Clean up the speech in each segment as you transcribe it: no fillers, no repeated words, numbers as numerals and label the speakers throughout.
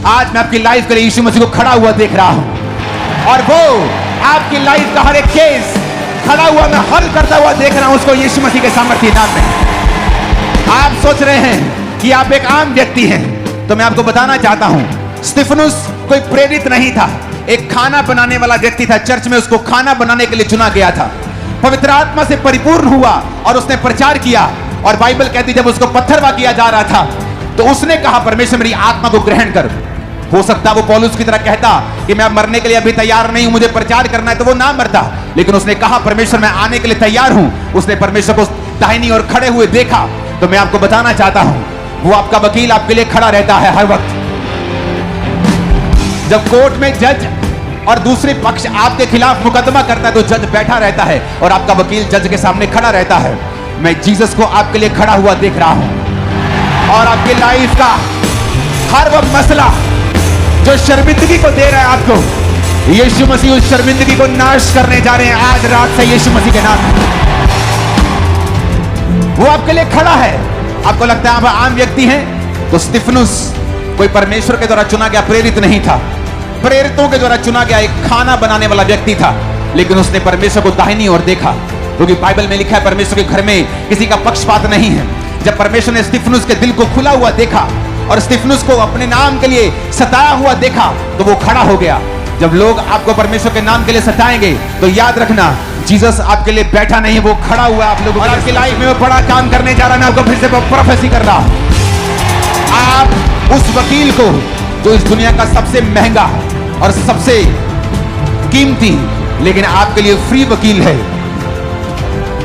Speaker 1: आज मैं आपकी लाइफ के लिए यीशु मसीह को खड़ा हुआ देख रहा हूं, और वो आपकी लाइफ का हर एक केस खड़ा हुआ मैं हल करता हुआ देख रहा हूं, उसको यीशु मसीह के सामर्थ्य नाम में। आप सोच रहे हैं कि आप एक आम व्यक्ति हैं, तो मैं आपको बताना चाहता हूं, स्तिफनुस कोई प्रेरित नहीं था, एक खाना बनाने वाला व्यक्ति था। चर्च में उसको खाना बनाने के लिए चुना गया था। पवित्र आत्मा से परिपूर्ण हुआ और उसने प्रचार किया, और बाइबल कहती जब उसको पत्थरवा किया जा रहा था तो उसने कहा परमेश्वर मेरी आत्मा को ग्रहण कर। हो सकता वो पौलुस की तरह कहता कि मैं मरने के लिए अभी तैयार नहीं हूं, मुझे प्रचार करना है, तो वो ना मरता, लेकिन उसने कहा परमेश्वर मैं आने के लिए तैयार हूं। उसने परमेश्वर को दाहिनी ओर खड़े हुए देखा। तो मैं आपको बताना चाहता हूं, वो आपका वकील आपके लिए खड़ा रहता है हर वक्त। जब कोर्ट में जज और दूसरे पक्ष आपके खिलाफ मुकदमा करता है तो जज बैठा रहता है और आपका वकील जज के सामने खड़ा रहता है। मैं जीसस को आपके लिए खड़ा हुआ देख रहा हूं, और आपकी लाइफ का हर वो मसला जो शर्मिंदगी को दे रहा है आपको, यीशु मसीह उस शर्मिंदगी को नाश करने जा रहे हैं आज रात से यीशु मसीह के नाम में। वो आपके लिए खड़ा है। आपको लगता है आप आम व्यक्ति हैं, तो स्तिफनुस कोई परमेश्वर के द्वारा चुना गया प्रेरित नहीं था, प्रेरितों के द्वारा चुना गया एक खाना बनाने वाला व्यक्ति था, लेकिन उसने परमेश्वर को दाहिनी ओर देखा, क्योंकि बाइबल में लिखा है परमेश्वर के घर में किसी का पक्षपात नहीं है। जब परमेश्वर ने स्तिफनुस के दिल को खुला हुआ देखा और स्तिफनुस को अपने नाम के लिए सताया हुआ देखा, तो वो खड़ा हो गया। जब लोग आपको परमेश्वर के नाम के लिए सताएंगे तो याद रखना जीसस आपके लिए बैठा नहीं, वो खड़ा हुआ आप लोगों की लाइफ में। वो बड़ा काम करने जा रहा है। मैं आपको फिर से प्रोफेसी कर रहा हूं, आप उस वकील को जो इस दुनिया का सबसे महंगा और सबसे कीमती लेकिन आपके लिए फ्री वकील है।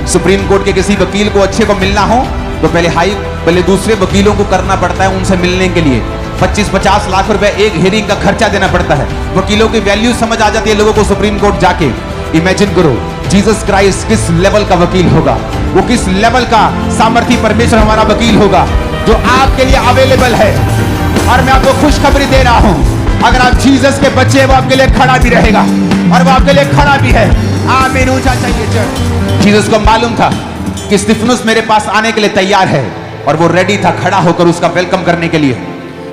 Speaker 1: सुप्रीम कोर्ट के किसी वकील को अच्छे को मिलना हो तो पहले दूसरे वकीलों को करना पड़ता है उनसे मिलने के लिए। 25-50 लाख रुपए एक हियरिंग का खर्चा देना पड़ता है। वकीलों की वैल्यू समझ आ जाती है लोगों को सुप्रीम कोर्ट जाके। इमेजिन करो जीसस क्राइस्ट किस लेवल का वकील होगा, वो किस लेवल का सामर्थी परमेश्वर हमारा वकील होगा जो आपके लिए अवेलेबल है। और मैं आपको खुशखबरी दे रहा हूं, अगर आप जीसस के बच्चे वो आपके लिए खड़ा भी रहेगा और वो आपके लिए खड़ा भी है। आमीन। ऊंचा चाहिए चर्च। जीसस को मालूम था कि स्तिफनुस मेरे पास आने के लिए तैयार है, और वो रेडी था खड़ा होकर उसका वेलकम करने के लिए।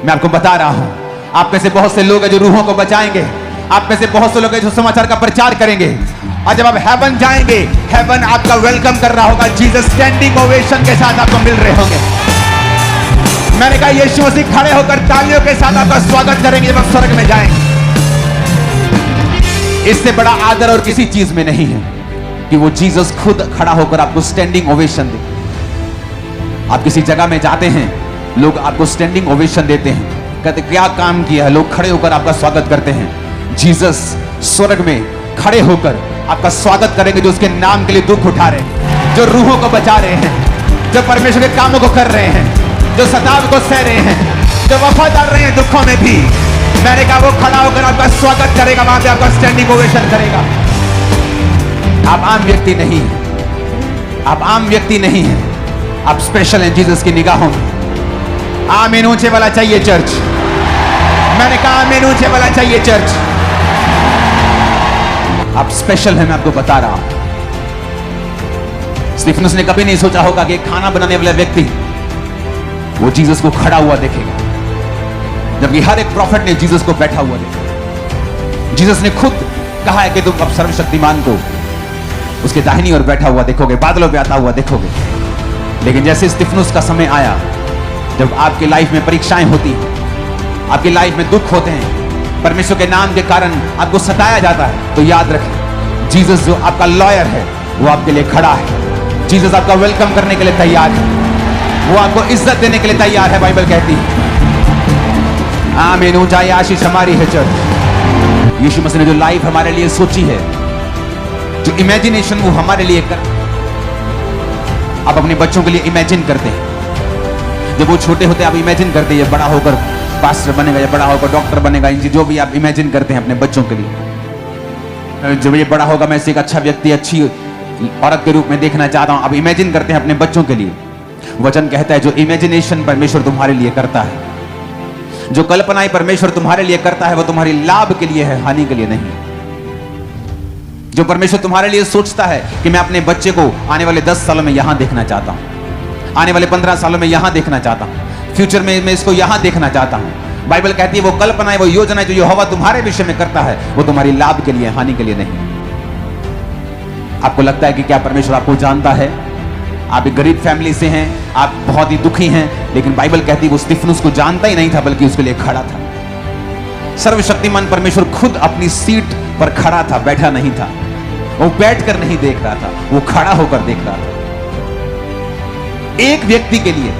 Speaker 1: मैं आपको बता रहा हूं, आप में से बहुत से लोग हैं जो रूहों को बचाएंगे, आप में से बहुत से लोग हैं जो समाचार का प्रचार करेंगे, और जब आप हेवन जाएंगे, हेवन आपका वेलकम कर रहा होगा। जीसस स्टैंडिंग ओवेशन के साथ आपको मिल रहे होंगे। मैंने कहा यीशु मसीह खड़े होकर तालियों के साथ आपका स्वागत करेंगे जब आप स्वर्ग में जाएंगे। इससे बड़ा आदर और किसी चीज में नहीं है कि वो जीसस खुद खड़ा होकर आपको स्टैंडिंग ओवेशन दे। आप किसी जगह में जाते हैं, लोग आपको स्टैंडिंग ओवेशन देते हैं, कहते क्या काम किया है, लोग खड़े होकर आपका स्वागत करते हैं। जीसस स्वर्ग में खड़े होकर आपका स्वागत करेंगे जो उसके नाम के लिए दुख उठा रहे हैं, जो रूहों को बचा रहे हैं, जो परमेश्वर के कामों को कर रहे हैं, जो सताव को सह रहे हैं, जो वफादार रहे हैं दुखों में भी। मैंने कहा वो खड़ा होकर आपका स्वागत करेगा, वहां पे आपका स्टैंडिंग ओवेशन करेगा। आप आम व्यक्ति नहीं हैं, आप आम व्यक्ति नहीं हैं, आप स्पेशल हैं जीसस की निगाहों में। आमीन। ऊंचे वाला चाहिए चर्च। मैंने कहा आमीन। ऊंचे वाला चाहिए चर्च। आप स्पेशल हैं, मैं आपको बता रहा हूं। स्तिफनुस ने कभी नहीं सोचा होगा कि खाना बनाने वाला व्यक्ति वो जीसस को खड़ा हुआ देखेगा, जबकि हर एक प्रॉफिट ने जीसस को बैठा हुआ देखा। जीसस ने खुद कहा है कि तुम अब सर्वशक्तिमान को उसके दाहिनी ओर बैठा हुआ देखोगे, बादलों पे आता हुआ देखोगे। लेकिन जैसे स्तिफनुस का समय आया, जब आपकी लाइफ में परीक्षाएं होती हैं, आपकी लाइफ में दुख होते हैं, परमेश्वर के नाम के कारण आपको सताया जाता है, तो याद रखें जीसस जो आपका लॉयर है वो आपके लिए खड़ा है। जीसस आपका वेलकम करने के लिए तैयार है, वो आपको इज्जत देने के लिए तैयार है। बाइबल कहती है। आमीन। ऊंचाई आशीष हमारी है चर्च। यीशु मसीह ने जो लाइफ हमारे लिए सोची है, जो इमेजिनेशन वो हमारे लिए कर, आप अपने बच्चों के लिए इमेजिन करते हैं। जब वो छोटे होते हैं आप इमेजिन करते हैं ये बड़ा होकर पास्टर बनेगा, ये बड़ा होकर डॉक्टर बनेगा, इंजीनियर, जो भी आप इमेजिन करते हैं अपने बच्चों के लिए। जब ये बड़ा होगा मैं इसे एक अच्छा व्यक्ति, अच्छी औरत के रूप में देखना चाहता हूं, आप इमेजिन करते हैं अपने बच्चों के लिए। वचन कहता है जो इमेजिनेशन परमेश्वर तुम्हारे लिए करता है, जो कल्पनाएं परमेश्वर तुम्हारे लिए करता है, वो तुम्हारी लाभ के लिए है, हानि के लिए नहीं। जो परमेश्वर तुम्हारे लिए सोचता है कि मैं अपने बच्चे को आने वाले 10 सालों में यहां देखना चाहता हूं, आने वाले 15 सालों में यहां देखना चाहता हूं, फ्यूचर में मैं इसको यहां देखना चाहता हूं, बाइबल कहती है वो कल्पनाएं, वो योजनाएं जो यहोवा तुम्हारे विषय में करता है, वो तुम्हारी लाभ के लिए, हानि के लिए नहीं। आपको लगता है कि क्या परमेश्वर आपको जानता है? आप एक गरीब फैमिली से हैं, आप बहुत ही दुखी हैं, लेकिन बाइबल कहती है वो स्तिफनुस को जानता ही नहीं था, बल्कि उसके लिए खड़ा था। सर्वशक्तिमान परमेश्वर खुद अपनी सीट पर खड़ा था, बैठा नहीं था। वो बैठकर नहीं देख रहा था, वो खड़ा होकर देख रहा था। एक व्यक्ति के लिए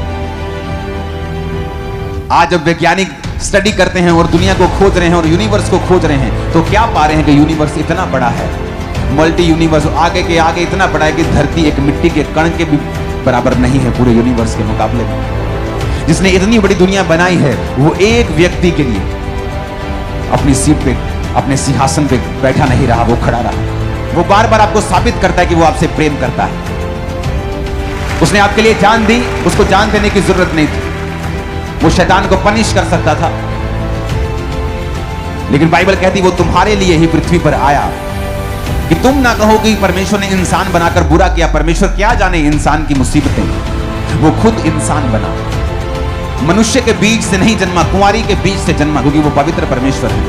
Speaker 1: आज जब वैज्ञानिक स्टडी करते हैं और दुनिया को खोज रहे हैं और यूनिवर्स को खोज रहे हैं, तो क्या पा रहे हैं कि यूनिवर्स इतना बड़ा है, मल्टी यूनिवर्स आगे के आगे इतना बड़ा है कि धरती एक मिट्टी के कण के भी बराबर नहीं है पूरे यूनिवर्स के मुकाबले में। जिसने इतनी बड़ी दुनिया बनाई है, वो एक व्यक्ति के लिए अपनी सीट पे, अपने सिंहासन पे बैठा नहीं रहा, वो खड़ा रहा। वो बार बार आपको साबित करता है कि वो आपसे प्रेम करता है। उसने आपके लिए जान दी, उसको जान देने की जरूरत नहीं थी। वो शैतान को पनिश कर सकता था, लेकिन बाइबल कहती वो तुम्हारे लिए ही पृथ्वी पर आया, कि तुम ना कहो कि परमेश्वर ने इंसान बनाकर बुरा किया। परमेश्वर क्या जाने इंसान की मुसीबतें, वो खुद इंसान बना। मनुष्य के बीज से नहीं जन्मा, कुंवारी के बीज से जन्मा, क्योंकि वो पवित्र परमेश्वर है।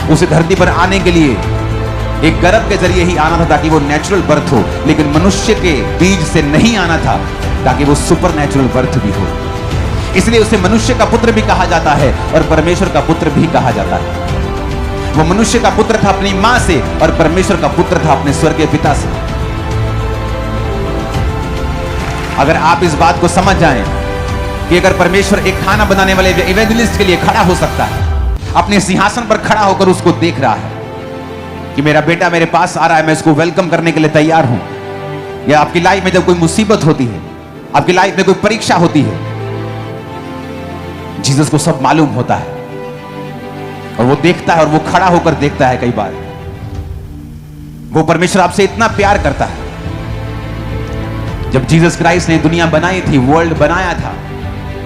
Speaker 1: उसे धरती पर आने के लिए एक गर्भ के जरिए ही आना था, ताकि वो नेचुरल बर्थ हो, लेकिन मनुष्य के बीज से नहीं आना था, ताकि वो सुपर नेचुरल बर्थ भी हो। इसलिए उसे मनुष्य का पुत्र भी कहा जाता है और परमेश्वर का पुत्र भी कहा जाता है। वो मनुष्य का पुत्र था अपनी मां से, और परमेश्वर का पुत्र था अपने स्वर्गीय पिता से। अगर आप इस बात को समझ जाएं कि अगर परमेश्वर एक खाना बनाने वाले इवेंजलिस्ट के लिए खड़ा हो सकता है, अपने सिंहासन पर खड़ा होकर उसको देख रहा है कि मेरा बेटा मेरे पास आ रहा है, मैं इसको वेलकम करने के लिए तैयार हूं। या आपकी लाइफ में जब कोई मुसीबत होती है, आपकी लाइफ में कोई परीक्षा होती है, जीसस को सब मालूम होता है और वो देखता है, और वो खड़ा होकर देखता है। कई बार वो परमेश्वर आपसे इतना प्यार करता है। जब जीसस क्राइस्ट ने दुनिया बनाई थी, वर्ल्ड बनाया था,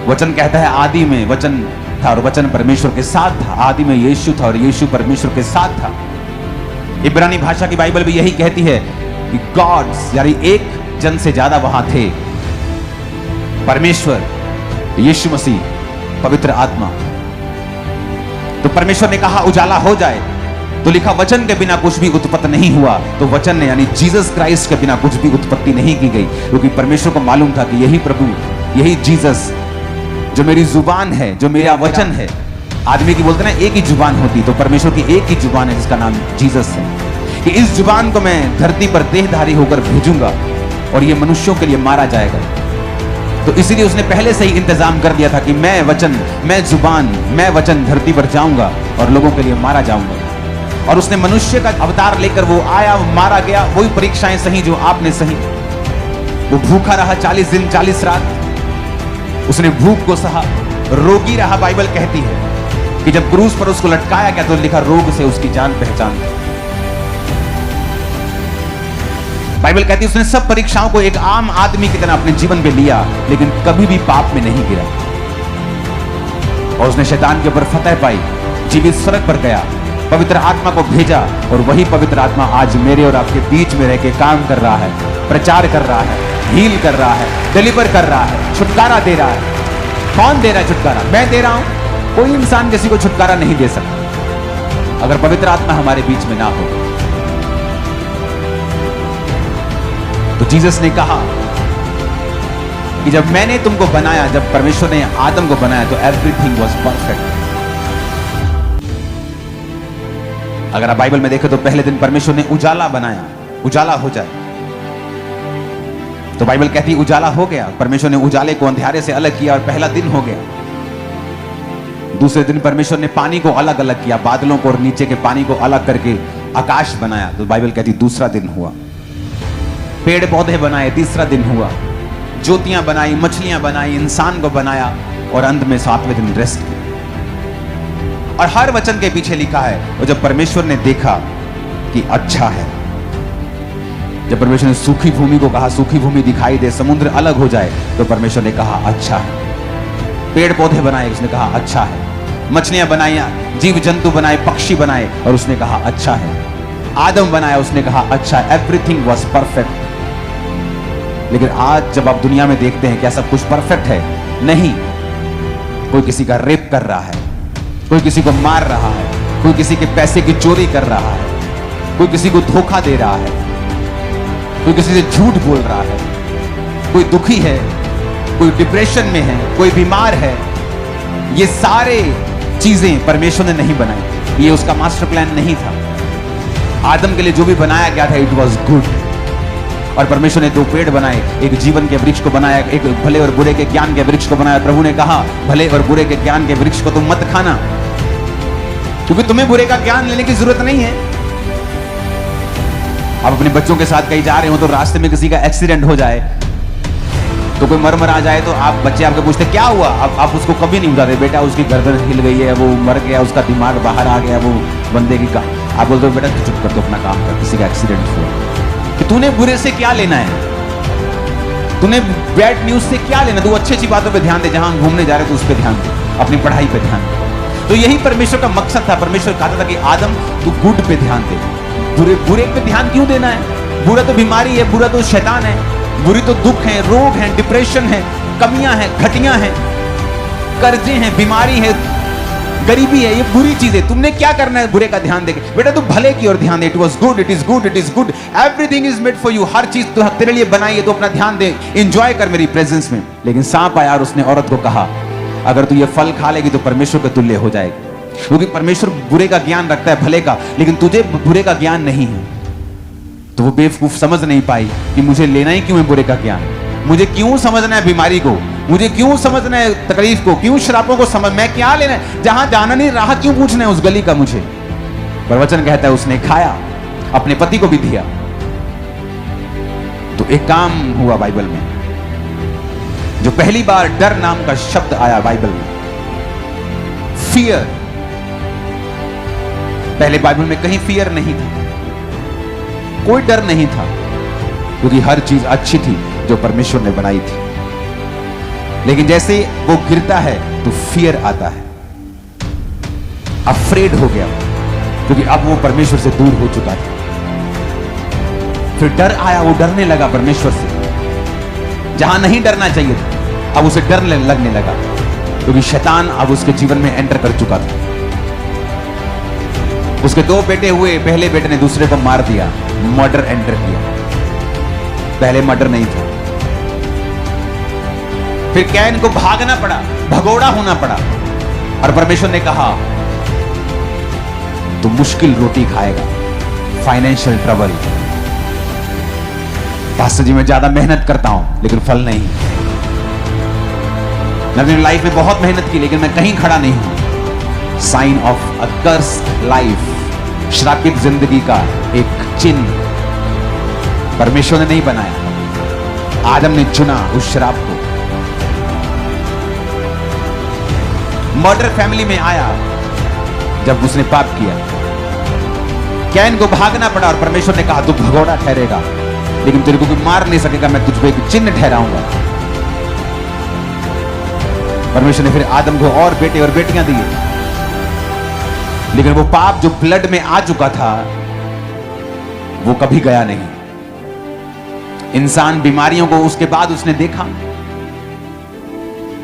Speaker 1: वचन कहता है आदि में वचन था और वचन परमेश्वर के साथ था। आदि में यीशु था और यीशु परमेश्वर के साथ था। इब्रानी भाषा की बाइबल भी यही कहती है कि गॉड्स, यानी एक जन से ज्यादा वहां थे, परमेश्वर, यीशु मसीह, पवित्र आत्मा। तो परमेश्वर ने कहा उजाला हो जाए, तो लिखा वचन के बिना कुछ भी उत्पत्ति नहीं हुआ। तो वचन ने यानी जीसस क्राइस्ट के बिना कुछ भी उत्पत्ति नहीं की गई, क्योंकि परमेश्वर को मालूम था कि यही प्रभु, यही जीसस जो मेरी जुबान है, जो मेरा वचन है। आदमी की बोलते ना एक ही जुबान होती, तो परमेश्वर की एक ही जुबान है जिसका नाम जीसस है, कि इस जुबान को मैं धरती पर देहधारी होकर भेजूंगा और ये मनुष्यों के लिए मारा जाएगा। तो इसीलिए उसने पहले से ही इंतजाम कर दिया था कि मैं वचन, मैं जुबान, मैं वचन धरती पर जाऊंगा और लोगों के लिए मारा जाऊंगा। और उसने मनुष्य का अवतार लेकर वो आया, वो मारा गया। वही परीक्षाएं सही जो आपने सही। वो भूखा रहा 40 दिन 40 रात, उसने भूख को सहा। रोगी रहा, बाइबल कहती है कि जब क्रूस पर उसको लटकाया गया तो लिखा रोग से उसकी जान पहचान। बाइबल कहती है उसने सब परीक्षाओं को एक आम आदमी की तरह अपने जीवन पे लिया, लेकिन कभी भी पाप में नहीं गिरा। और उसने शैतान के ऊपर फतह पाई, जीवित सड़क पर गया, पवित्र आत्मा को भेजा, और वही पवित्र आत्मा आज मेरे और आपके बीच में रह के काम कर रहा है, प्रचार कर रहा है, हील कर रहा है, डिलीवर कर रहा है, छुटकारा दे रहा है। कौन दे रहा है छुटकारा? मैं दे रहा हूं। कोई इंसान किसी को छुटकारा नहीं दे सकता अगर पवित्र आत्मा हमारे बीच में ना हो। तो जीसस ने कहा कि जब मैंने तुमको बनाया, जब परमेश्वर ने आदम को बनाया, तो एवरीथिंग वाज परफेक्ट। अगर आप बाइबल में देखें तो पहले दिन परमेश्वर ने उजाला बनाया, उजाला हो जाए। तो बाइबल कहती है उजाला हो गया। परमेश्वर ने उजाले को अंधेरे से अलग किया और पहला दिन हो गया। दूसरे दिन परमेश्वर ने पानी को अलग अलग किया, बादलों को और नीचे के पानी को अलग करके आकाश बनाया। तो बाइबल कहती दूसरा दिन हुआ। पेड़ पौधे बनाए, तीसरा दिन हुआ। ज्योतियां बनाई, मछलियां बनाई, इंसान को बनाया, और अंत में सातवें दिन रेस्ट किया। और हर वचन के पीछे लिखा है, और जब परमेश्वर ने देखा कि अच्छा है, जब परमेश्वर ने सूखी भूमि को कहा सूखी भूमि दिखाई दे, समुद्र अलग हो जाए, तो परमेश्वर ने कहा अच्छा है। पेड़ पौधे बनाए, उसने कहा अच्छा है। मछलियां बनाई, जीव जंतु बनाए, पक्षी बनाए, और उसने कहा अच्छा है। आदम बनाया, उसने कहा अच्छा है। Everything was perfect. लेकिन आज जब आप दुनिया में देखते हैं क्या सब कुछ परफेक्ट है? नहीं। कोई किसी का रेप कर रहा है, कोई किसी को मार रहा है, कोई किसी के पैसे की चोरी कर रहा है, कोई किसी को धोखा दे रहा है, कोई किसी से झूठ बोल रहा है, कोई दुखी है, कोई डिप्रेशन में है, कोई बीमार है। ये सारे चीजें परमेश्वर ने नहीं बनाई, ये उसका मास्टर प्लान नहीं था। आदम के लिए जो भी बनाया गया था इट वॉज गुड। और परमेश्वर ने दो पेड़ बनाए, एक जीवन के वृक्ष को बनाया, एक भले और बुरे के ज्ञान के वृक्ष को बनाया। प्रभु ने कहा भले और बुरे के ज्ञान के वृक्ष को तुम मत खाना, क्योंकि तुम्हें बुरे का ज्ञान लेने की जरूरत नहीं है। आप अपने बच्चों के साथ कहीं जा रहे हो तो रास्ते में किसी का एक्सीडेंट हो जाए, तो कोई मर आ जाए, तो आप बच्चे आपके पूछते क्या हुआ, आप उसको कभी नहीं बताते बेटा उसकी गर्दन हिल गई है, वो मर गया, उसका दिमाग बाहर आ गया, वो बंदे की का। आप बोलते हो बेटा तू चुप कर, तो अपना काम कर, किसी का एक्सीडेंट हुआ। कि तूने बुरे से क्या लेना है, तूने बैड न्यूज से क्या लेना, तू अच्छी अच्छी बातों पे ध्यान दे, जहां घूमने जा रहे तो उस पर ध्यान दे, अपनी पढ़ाई पे ध्यान दे। तो यही परमेश्वर का मकसद था। परमेश्वर कहता था कि आदम तू गुड पे ध्यान दे, बुरे पे ध्यान क्यों देना है। बुरा तो बीमारी है, बुरा तो शैतान है, बुरी तो दुख है, रोग है, डिप्रेशन है, कमियां हैं, घटियां हैं, कर्जे हैं, बीमारी है, गरीबी है, ये बुरी चीजें। तुमने क्या करना है बुरे का ध्यान देके, बेटा तू भले की ओर ध्यान दे। It was good, it is good, it is good, everything is made for you. हर चीज तो तेरे लिए बनाई है, तो अपना ध्यान दे, एंजॉय कर मेरी प्रेजेंस में। लेकिन सांप आया और उसने औरत को कहा अगर तू ये फल खा लेगी तो परमेश्वर के तुल्य हो जाएगी, क्योंकि परमेश्वर बुरे का ज्ञान रखता है, भले का, लेकिन तुझे बुरे का ज्ञान नहीं है। तो वो बेवकूफ समझ नहीं पाई कि मुझे लेना ही क्यों है बुरे का ज्ञान, मुझे क्यों समझना है बीमारी को, मुझे क्यों समझना है तकलीफ को, क्यों श्रापों को समझ, मैं क्या लेना है, जहां जाना नहीं राह क्यों पूछना है उस गली का मुझे। पर वचन कहता है उसने खाया, अपने पति को भी दिया। तो एक काम हुआ बाइबल में, जो पहली बार डर नाम का शब्द आया बाइबल में, फियर। पहले बाइबल में कहीं फियर नहीं था, कोई डर नहीं था, क्योंकि हर चीज अच्छी थी जो परमेश्वर ने बनाई थी। लेकिन जैसे वो गिरता है तो फियर आता है, अफ्रेड हो गया, क्योंकि अब वो परमेश्वर से दूर हो चुका था। फिर डर आया, वो डरने लगा परमेश्वर से, जहां नहीं डरना चाहिए था अब उसे डर लगने लगा, क्योंकि शैतान अब उसके जीवन में एंटर कर चुका था। उसके दो बेटे हुए, पहले बेटे ने दूसरे को मार दिया, मर्डर एंटर किया, पहले मर्डर नहीं था। फिर कैन को भागना पड़ा, भगोड़ा होना पड़ा, और परमेश्वर ने कहा तू मुश्किल रोटी खाएगा, फाइनेंशियल ट्रबल। पास्टर जी मैं ज्यादा मेहनत करता हूं लेकिन फल नहीं, मैं अपनी लाइफ में बहुत मेहनत की लेकिन मैं कहीं खड़ा नहीं हूं। Sign of a cursed life, श्रापित जिंदगी का एक चिन्ह परमेश्वर ने नहीं बनाया, आदम ने चुना उस शराब को। मर्डर फैमिली में आया जब उसने पाप किया। कैन को भागना पड़ा और परमेश्वर ने कहा तू भगोड़ा ठहरेगा, लेकिन तेरे को कोई मार नहीं सकेगा, मैं तुझ पे एक चिन्ह ठहराऊंगा। परमेश्वर ने फिर आदम को और बेटे और बेटियां दिए, लेकिन वो पाप जो ब्लड में आ चुका था वो कभी गया नहीं। इंसान बीमारियों को उसके बाद उसने देखा।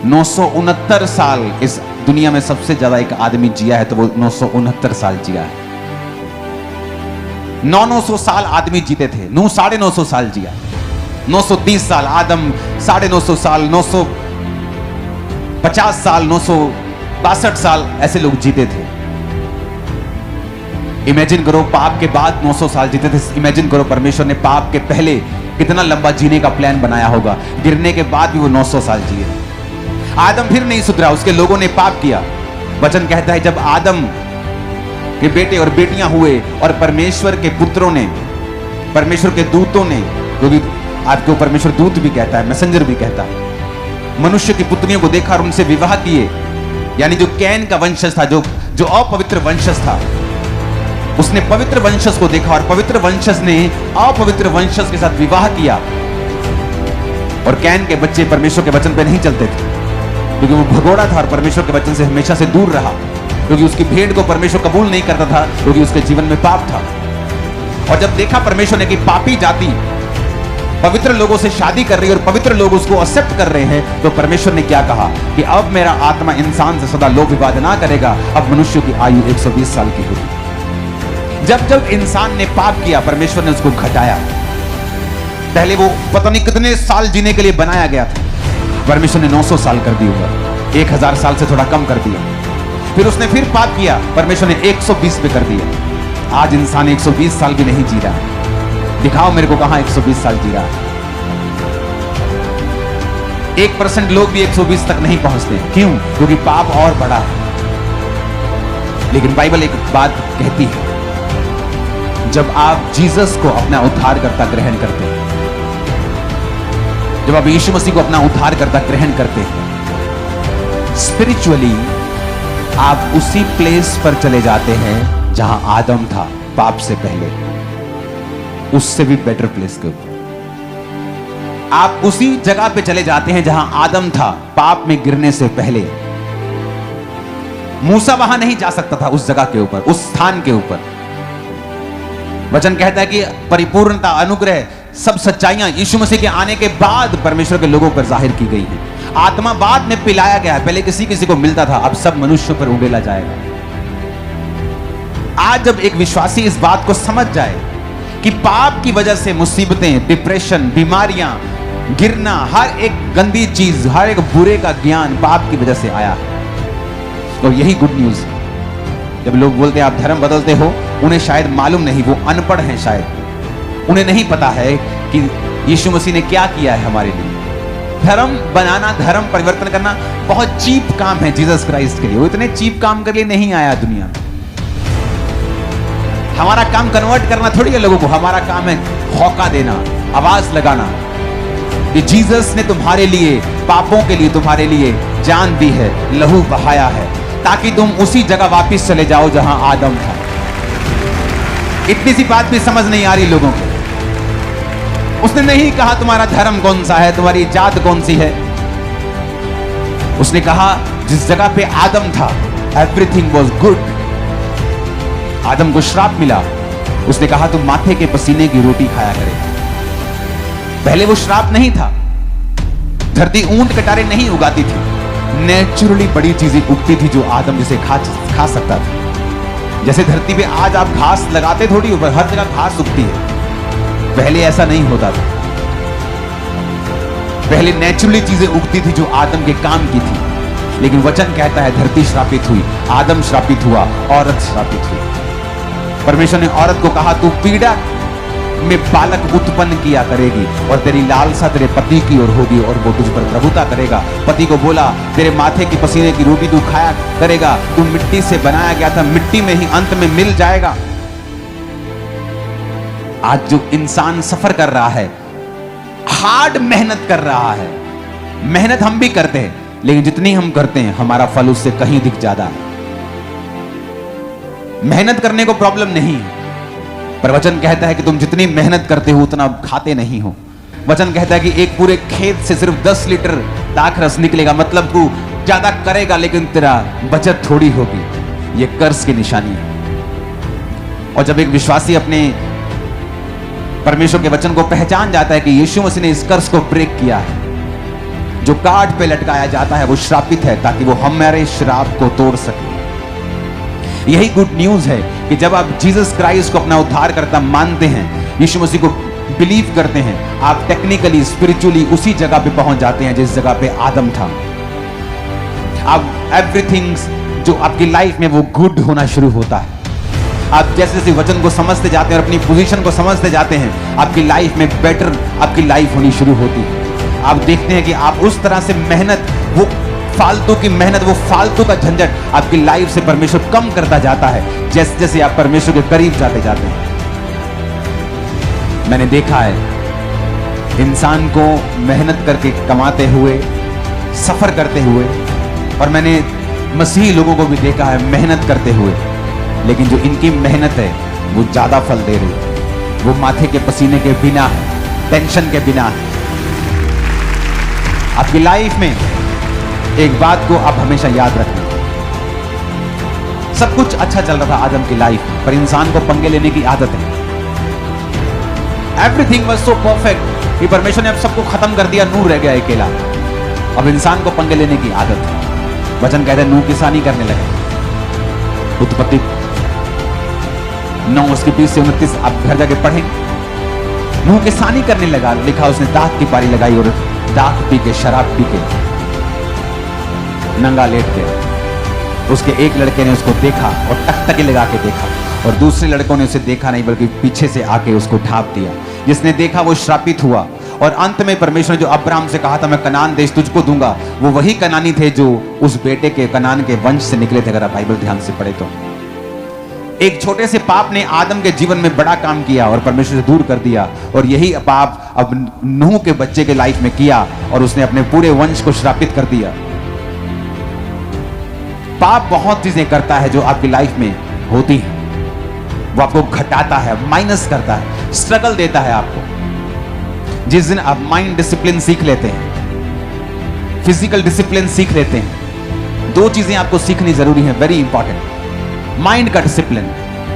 Speaker 1: 969 साल इस दुनिया में सबसे ज्यादा एक आदमी जिया है, तो वो 969 साल जिया है। 900 साल आदमी जीते थे, 950 साल जिया, 930 साल आदम, 950 साल, 950 साल, 962 साल ऐसे लोग जीते थे। इमेजिन करो पाप के बाद 900 साल जीते थे, इमेजिन करो परमेश्वर ने पाप के पहले कितना लंबा जीने का प्लान बनाया होगा, गिरने के बाद भी वो 900 साल जिए। आदम फिर नहीं सुधरा, उसके लोगों ने पाप किया। वचन कहता है जब आदम के बेटे और बेटियां हुए और परमेश्वर के पुत्रों ने, परमेश्वर के दूतों ने, क्योंकि आपको परमेश्वर दूत भी कहता है, मैसेंजर भी कहता है, मनुष्य की पुत्रियों को देखा और उनसे विवाह किए। यानी जो कैन का वंशज था, जो अपवित्र वंशज था, उसने पवित्र वंशज को देखा और पवित्र वंशज ने अपवित्र वंशज के साथ विवाह किया। और कैन के बच्चे परमेश्वर के वचन पे नहीं चलते थे, क्योंकि वो भगोड़ा था और परमेश्वर के वचन से हमेशा से दूर रहा, क्योंकि उसकी भेंट को परमेश्वर कबूल नहीं करता था, क्योंकि उसके जीवन में पाप था। और जब देखा परमेश्वर ने कि पापी जाति पवित्र लोगों से शादी कर रही है और पवित्र लोग उसको एक्सेप्ट कर रहे हैं, तो परमेश्वर ने क्या कहा कि अब मेरा आत्मा इंसान से सदा लोभ विवाद ना करेगा, अब मनुष्य की आयु 120 साल की होगी। जब जब इंसान ने पाप किया, परमेश्वर ने उसको घटाया। पहले वो पता नहीं कितने साल जीने के लिए बनाया गया था, परमेश्वर ने 900 साल कर दी उम्र, 1000 साल से थोड़ा कम कर दिया। फिर उसने फिर पाप किया, परमेश्वर ने 120 पे कर दिया। आज इंसान 120 साल भी नहीं जी रहा है। दिखाओ मेरे को कहां 120 साल जी रहा है। 1% लोग भी 120 तक नहीं पहुंचते। क्यों? क्योंकि पाप और बड़ा है। लेकिन बाइबल एक बात कहती है, जब आप जीसस को अपना उद्धारकर्ता ग्रहण करते हैं, जब आप यीशु मसीह को अपना उद्धारकर्ता ग्रहण करते हैं, स्पिरिचुअली आप उसी प्लेस पर चले जाते हैं जहां आदम था पाप से पहले, उससे भी बेटर प्लेस के ऊपर। आप उसी जगह पे चले जाते हैं जहां आदम था पाप में गिरने से पहले। मूसा वहां नहीं जा सकता था, उस जगह के ऊपर, उस स्थान के ऊपर। वचन कहता है कि परिपूर्णता, अनुग्रह, सब सच्चाइयां यीशु मसीह के आने के बाद परमेश्वर के लोगों पर जाहिर की गई है। आत्मा बाद में पिलाया गया है, पहले किसी किसी को मिलता था, अब सब मनुष्यों पर उड़ेला जाएगा। आज जब एक विश्वासी इस बात को समझ जाए कि पाप की वजह से मुसीबतें, डिप्रेशन, बीमारियां, गिरना, हर एक गंदी चीज, हर एक बुरे का ज्ञान पाप की वजह से आया है, तो यही गुड न्यूज है। जब लोग बोलते हैं आप धर्म बदलते हो, उन्हें शायद मालूम नहीं, वो अनपढ़ हैं, शायद उन्हें नहीं पता है कि यीशु मसीह ने क्या किया है हमारे लिए। धर्म बनाना, धर्म परिवर्तन करना बहुत चीप काम है जीसस क्राइस्ट के लिए। वो इतने चीप काम के लिए नहीं आया दुनिया में। हमारा काम कन्वर्ट करना थोड़ी है लोगों को, हमारा काम है हौका देना, आवाज लगाना कि जीसस ने तुम्हारे लिए, पापों के लिए तुम्हारे लिए जान दी है, लहू बहाया है, ताकि तुम उसी जगह वापस चले जाओ जहां आदम था। इतनी सी बात भी समझ नहीं आ रही लोगों को। उसने नहीं कहा तुम्हारा धर्म कौन सा है, तुम्हारी जात कौन सी है। उसने कहा जिस जगह पे आदम था एवरीथिंग वाज गुड। आदम को श्राप मिला, उसने कहा तुम माथे के पसीने की रोटी खाया करे। पहले वो श्राप नहीं था। धरती ऊंट कटारे नहीं उगाती थी, नेचुरली बड़ी चीजें उगती थी जो आदम जिसे खा सकता था। जैसे धरती पे आज आप घास लगाते थोड़ी ऊपर, हर जगह घास उगती है, पहले ऐसा नहीं होता था। पहले नेचुरली चीजें उगती थी जो आदम के काम की थी। लेकिन वचन कहता है धरती श्रापित हुई, आदम श्रापित हुआ, औरत श्रापित हुई। परमेश्वर ने औरत को कहा तू पीड़ा में बालक उत्पन्न किया करेगी और तेरी लालसा तेरे पति की ओर होगी और वो तुझ पर प्रभुता करेगा। पति को बोला तेरे माथे की पसीने की रोटी तू खाया करेगा, तू मिट्टी से बनाया गया था, मिट्टी में ही अंत में मिल जाएगा। आज जो इंसान सफर कर रहा है, हार्ड मेहनत कर रहा है, मेहनत हम भी करते हैं, लेकिन जितनी हम करते हैं हमारा फल उससे कहीं दिख ज्यादा है। मेहनत करने को प्रॉब्लम नहीं है, पर वचन कहता है कि तुम जितनी मेहनत करते हो उतना खाते नहीं हो। वचन कहता है कि एक पूरे खेत से सिर्फ 10 लीटर दाख रस निकलेगा, मतलब तू ज्यादा करेगा लेकिन तेरा बचत थोड़ी होगी। यह कर्ज की निशानी है। और जब एक विश्वासी अपने परमेश्वर के वचन को पहचान जाता है कि यीशु मसीह ने इस कर्ज को ब्रेक किया है, जो काट पे लटकाया जाता है वो श्रापित है, ताकि वो हमारे श्राप को तोड़ सके। यही गुड न्यूज है कि जब आप जीसस क्राइस्ट को अपना उद्धारकर्ता मानते हैं, यीशु मसीह को बिलीव करते हैं, आप टेक्निकली, स्पिरिचुअली उसी जगह पे पहुंच जाते हैं जिस जगह पे आदम था। अब एवरीथिंग जो आपकी लाइफ में वो गुड होना शुरू होता है। आप जैसे जैसे वचन को समझते जाते हैं और अपनी पोजीशन को समझते जाते हैं, आपकी लाइफ में बेटर आपकी लाइफ होनी शुरू होती है। आप देखते हैं कि आप उस तरह से मेहनत, वो फालतू की मेहनत, वो फालतू का झंझट आपकी लाइफ से परमेश्वर कम करता जाता है जैसे जैसे आप परमेश्वर के करीब जाते जाते हैं। मैंने देखा है इंसान को मेहनत करके कमाते हुए, सफर करते हुए, और मैंने मसीही लोगों को भी देखा है मेहनत करते हुए, लेकिन जो इनकी मेहनत है वो ज्यादा फल दे रही है। वो माथे के पसीने के बिना है, टेंशन के बिना है। आपकी लाइफ में एक बात को आप हमेशा याद रखना, सब कुछ अच्छा चल रहा था आदम की लाइफ में, पर इंसान को पंगे लेने की आदत है। एवरीथिंग वाज सो परफेक्ट, कि परमेश्वर ने अब सबको खत्म कर दिया, नूह रह गया अकेला। अब इंसान को पंगे लेने की आदत है। वचन कहते हैं नूह किसानी करने लगे। उत्पत्ति 9 उसके 20 से 29 आप घर जाके पढ़ें। नूह किसानी करने लगा, लिखा उसने दाख की पारी लगाई और दाख पी के, शराब पी के नंगा लेट गया। उसके एक लड़के ने उसको देखा और टकटकी लगा के देखा, और दूसरे लड़कों ने उसे देखा नहीं बल्कि पीछे से आके उसको ढाप दिया। जिसने देखा वो श्रापित हुआ। और अंत में परमेश्वर ने जो अब्राहम से कहा था मैं कनान देश तुझको दूंगा, वो वही कनानी थे जो उस बेटे के, कनान के वंश से निकले थे। अगर आप बाइबल ध्यान से पढ़े तो एक छोटे से पाप ने आदम के जीवन में बड़ा काम किया और परमेश्वर से दूर कर दिया, और यही पाप अब नूह के बच्चे के लाइफ में किया और उसने अपने पूरे वंश को श्रापित कर दिया। पाप बहुत चीजें करता है जो आपकी लाइफ में होती है। वो आपको घटाता है, माइनस करता है, स्ट्रगल देता है आपको। जिस दिन आप माइंड डिसिप्लिन सीख लेते हैं, फिजिकल डिसिप्लिन सीख लेते हैं, 2 चीजें आपको सीखनी जरूरी है, वेरी इंपॉर्टेंट। माइंड का डिसिप्लिन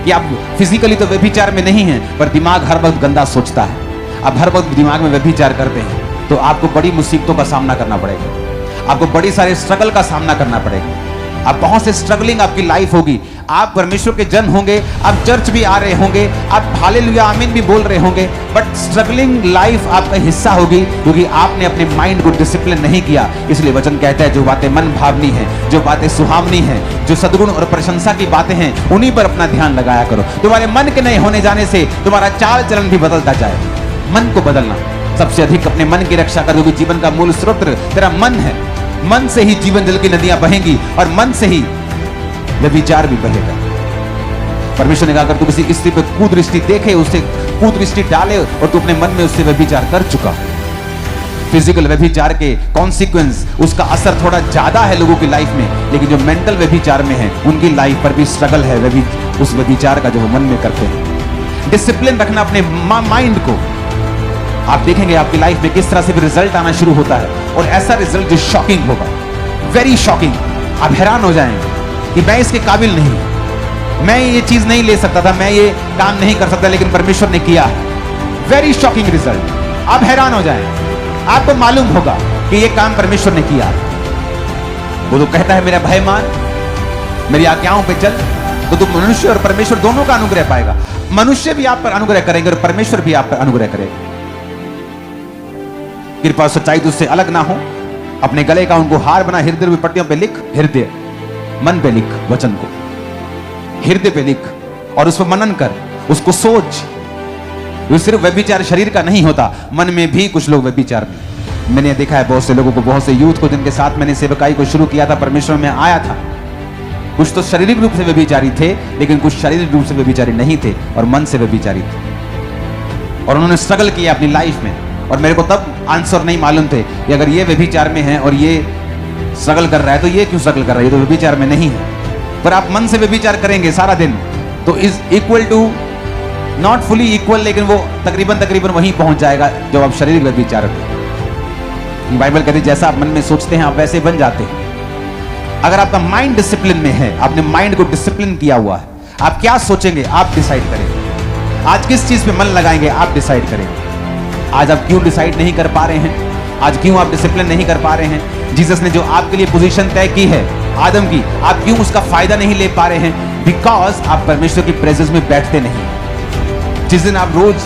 Speaker 1: कि आप फिजिकली तो व्यभिचार में नहीं हैं, पर दिमाग हर वक्त गंदा सोचता है। आप हर वक्त दिमाग में व्यभिचार करते हैं तो आपको बड़ी मुसीबतों का सामना करना पड़ेगा, आपको बड़ी सारे स्ट्रगल का सामना करना पड़ेगा। आप बहुत से स्ट्रगलिंग आपकी लाइफ होगी। आप परमेश्वर के जन होंगे, आप चर्च भी आ रहे होंगे, आप हालेलुया आमीन भी बोल रहे होंगे, बट स्ट्रगलिंग लाइफ आपका हिस्सा होगी क्योंकि आपने अपने माइंड को डिसिप्लिन नहीं किया। इसलिए वचन कहता है जो बातें मन भावनी हैं, जो बातें सुहावनी हैं, जो सद्गुण और प्रशंसा की बातें हैं, उन्हीं पर अपना ध्यान लगाया करो। तुम्हारे मन के नहीं होने जाने से तुम्हारा चाल चलन भी बदलता जाए। मन को बदलना, सबसे अधिक अपने मन की रक्षा कर, क्योंकि जीवन का मूल स्रोत तेरा मन है। मन से ही जीवन जल की नदियां बहेंगी और मन से ही व्यभिचार भी बहेगा। परमेश्वर ने कहा अगर तू किसी स्त्री पे कुदृष्टि देखे, उससे कुदृष्टि डाले और तू अपने मन में उससे व्यभिचार कर चुका। फिजिकल व्यभिचार के कॉन्सिक्वेंस, उसका असर थोड़ा ज्यादा है लोगों की लाइफ में, लेकिन जो मेंटल व्यभिचार में है उनकी लाइफ पर भी स्ट्रगल है उस व्यभिचार का जो वो मन में करते हैं। डिसिप्लिन रखना अपने माइंड को। आप देखेंगे आपकी लाइफ में किस तरह से भी रिजल्ट आना शुरू होता है, और ऐसा रिजल्ट जो शॉकिंग होगा, वेरी शॉकिंग। आप हैरान हो जाएंगे कि मैं इसके काबिल नहीं, मैं ये चीज नहीं ले सकता था, मैं ये काम नहीं कर सकता, लेकिन परमेश्वर ने किया है। Very shocking result. आप हैरान हो जाएंगे, आपको मालूम होगा कि ये काम परमेश्वर ने किया। वो तो कहता है मेरा भय मान, मेरी आज्ञाओं पे चल, तो तुम मनुष्य और परमेश्वर दोनों का अनुग्रह पाएगा। मनुष्य भी आप पर अनुग्रह करेंगे और परमेश्वर भी आप पर अनुग्रह करेगा। कृपा सच्चाई तुझसे अलग ना हो, अपने गले का उनको हार बना, हृदय में पट्टियों पे लिख, हृदय मन पे लिख, वचन को हृदय पे लिख और उस पर मनन कर, उसको सोच। वो सिर्फ व्यभिचार शरीर का नहीं होता, मन में भी कुछ लोग व्यभिचार में। मैंने देखा है बहुत से लोगों को, बहुत से यूथ को जिनके साथ मैंने सेवकाई को शुरू किया था, परमेश्वर में आया था। कुछ तो शारीरिक रूप से व्यभिचारी थे, लेकिन कुछ शारीरिक रूप से व्यभिचारी नहीं थे और मन से व्यभिचारी थे, और उन्होंने स्ट्रगल किया अपनी लाइफ में। और मेरे को तब आंसर नहीं मालूम थे कि अगर ये व्यभिचार में है और ये स्ट्रगल कर रहा है तो ये क्यों स्ट्रगल कर रहा है, ये तो व्यभिचार में नहीं है। पर आप मन से व्यभिचार करेंगे सारा दिन तो is equal to, not fully equal, लेकिन वो तकरीबन वहीं पहुंच जाएगा जो आप शारीरिक व्यभिचार करते। बाइबल कहती है जैसा आप मन में सोचते हैं आप वैसे बन जाते हैं। अगर आपका माइंड डिसिप्लिन में है, आपने माइंड को डिसिप्लिन किया हुआ है, आप क्या सोचेंगे आप डिसाइड करेंगे। आज किस चीज पे मन लगाएंगे आप डिसाइड करेंगे। आज आप क्यों डिसाइड नहीं कर पा रहे हैं, आज क्यों आप डिसिप्लिन नहीं कर पा रहे हैं। जीसस ने जो आपके लिए पोजीशन तय की है आदम की, आप क्यों उसका फायदा नहीं ले पा रहे हैं? बिकॉज आप परमेश्वर की प्रेजेंस में बैठते नहीं। जिस दिन आप रोज